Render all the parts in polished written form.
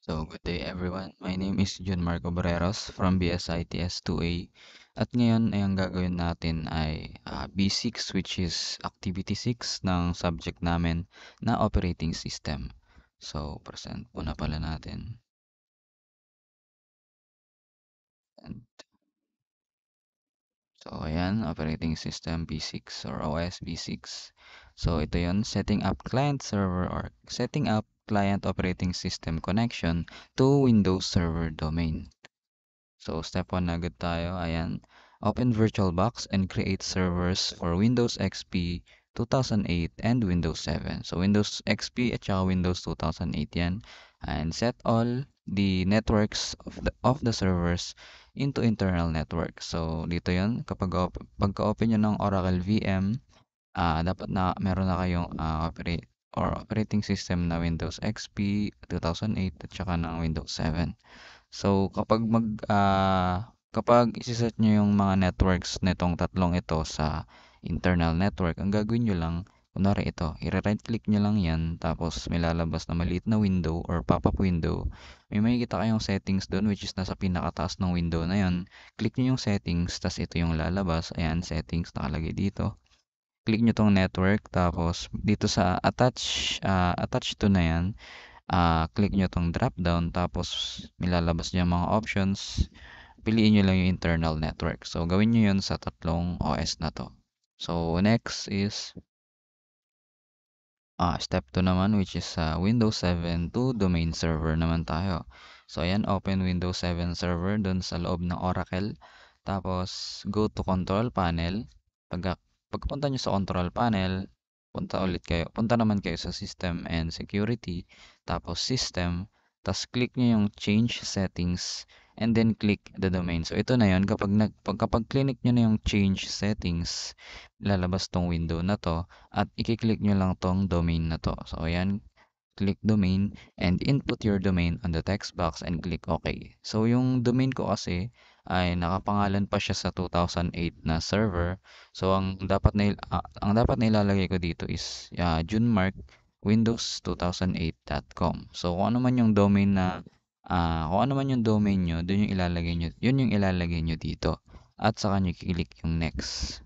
So, good day everyone. My name is Jun Marco Barreros from BSITS 2A. At ngayon ay ang gagawin natin ay B6 which is Activity 6 ng subject namin na operating system. So, present po na pala natin. And, so, ayan, operating system B6 or OS B6. So, ito yon setting up client server or setting up client operating system connection to Windows Server domain. So, step 1 na agad tayo. Ayan. Open VirtualBox and create servers for Windows XP 2008 and Windows 7. So, Windows XP at saka Windows 2008 yan. And set all the networks of the servers into internal network. So, dito yon pagka-open nyo ng Oracle VM, dapat na meron na kayong operating system na Windows XP 2008 at saka ng Windows 7. So, kapag ise-set niyo yung mga networks nitong tatlong ito sa internal network, ang gagawin niyo lang, kunwari ito, i-right click niyo lang yan, tapos may lalabas na maliit na window or pop-up window. May makikita kayong settings doon which is nasa pinakataas ng window na yon. Click niyo yung settings, tapos ito yung lalabas. Ayan, settings nakalagay dito. Click niyo tong network, tapos dito sa attach to na yan, click nyo tong drop down tapos may lalabas niya mga options. Piliin nyo lang yung internal network. So, gawin nyo yun sa tatlong OS na to. So, next is step 2 naman which is Windows 7 to domain server naman tayo. So, ayan, open Windows 7 server dun sa loob ng Oracle. Tapos, go to control panel. Pagpunta nyo sa control panel, punta naman kayo sa system and security, tapos system, tapos click nyo yung change settings, and then click the domain. So, ito na yun, kapag click nyo na yung change settings, lalabas tong window na to, at i-click nyo lang tong domain na to. So, ayan, click domain, and input your domain on the text box and click OK. So, yung domain ko kasi ay nakapangalan pa siya sa 2008 na server. So, ang dapat na ilalagay ko dito is junmarkwindows2008.com. So, kung ano man yung domain nyo, yun yung ilalagay nyo dito. At saka nyo i-click yung next.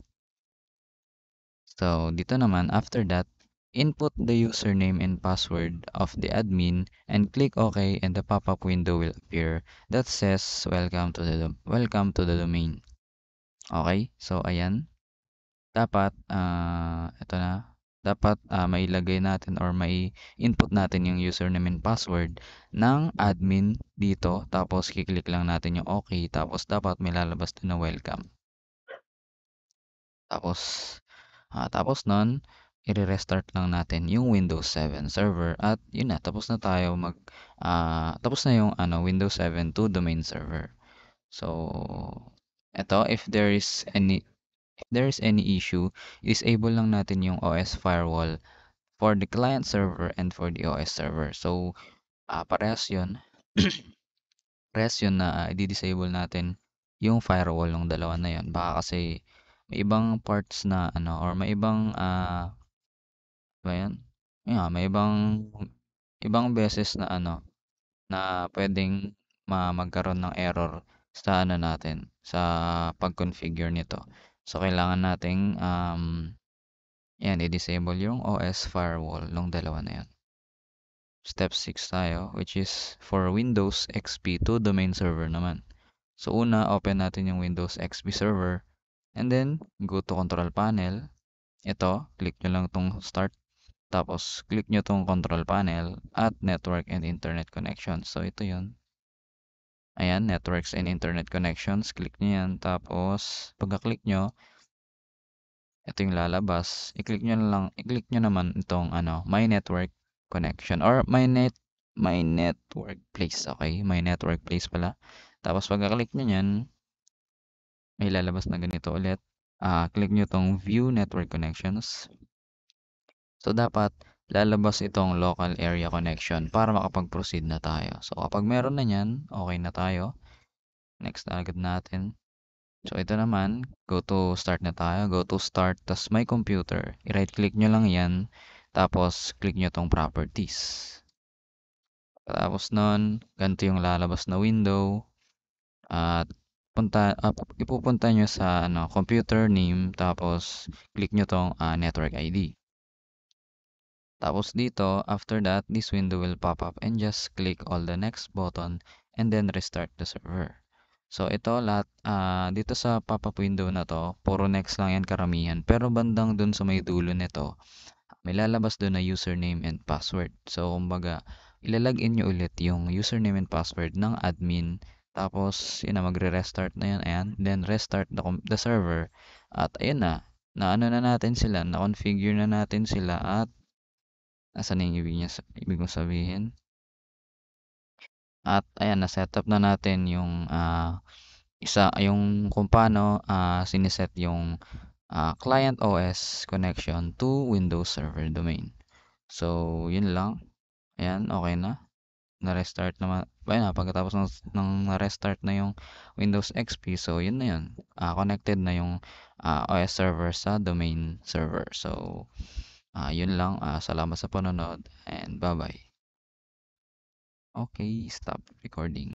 So, dito naman, after that, input the username and password of the admin and click OK and the pop-up window will appear that says welcome to the domain. Okay? So, ayan. Dapat, ito na. Dapat mailagay natin or may input natin yung username and password ng admin dito. Tapos, kiklik lang natin yung OK. Tapos, dapat may lalabas din na welcome. Tapos nun, i-restart lang natin yung Windows 7 server at yun na, tapos na yung Windows 7 to domain server. So, eto, if there is any issue, disable lang natin yung OS firewall for the client server and for the OS server. So, parehas yun. Parehas yun na i-disable natin yung firewall ng dalawa na yun. Baka kasi may ibang parts na or may ibang ba yan? May ibang beses na na pwedeng magkaroon ng error sa natin, sa pag-configure nito. So, kailangan nating yan, i-disable yung OS firewall ng dalawa na yan. Step 6 tayo, which is for Windows XP to domain server naman. So, una, open natin yung Windows XP server, and then, go to control panel. Ito, click nyo lang tong start. Tapos, click nyo tong control panel at network and internet connections. So, ito yun. Ayan, networks and internet connections. Click nyo yan. Tapos, pagka-click nyo, ito yung lalabas. I-click nyo naman itong my network connection or my network place. Okay, my network place pala. Tapos, pagka-click nyo yan, may lalabas na ganito ulit. Click nyo tong view network connections. So, dapat lalabas itong local area connection para makapag-proceed na tayo. So, kapag meron na yan, okay na tayo. Next na agad natin. So, ito naman, go to start na tayo. Go to start, tas my computer. I-right click nyo lang yan. Tapos, click nyo tong properties. Pagkatapos nun, ganito yung lalabas na window at ipupunta niyo sa ano, computer name tapos click niyo 'tong, network ID. Tapos dito, after that, this window will pop up and just click all the next button and then restart the server. So ito lahat, dito sa pop-up window na 'to, puro next lang 'yan karamihan. Pero bandang dun sa may dulo nito, may lalabas dun na username and password. So kumbaga, ila-login niyo ulit yung username and password ng admin. Tapos yun na, magre-restart na yan, ayan. Then restart the server. At ayun na, na ano na natin sila, na-configure na natin sila at nasaan na yung ibig kong sabihin? At ayan, na-setup na natin yung yung kung paano siniset yung client OS connection to Windows Server domain. So, yun lang. Ayan, okay na. Na-restart naman. Ayun na, pagkatapos ng na-restart na yung Windows XP, so yun na yun. Connected na yung OS server sa domain server. So, yun lang. Salamat sa panonood and bye-bye. Okay, stop recording.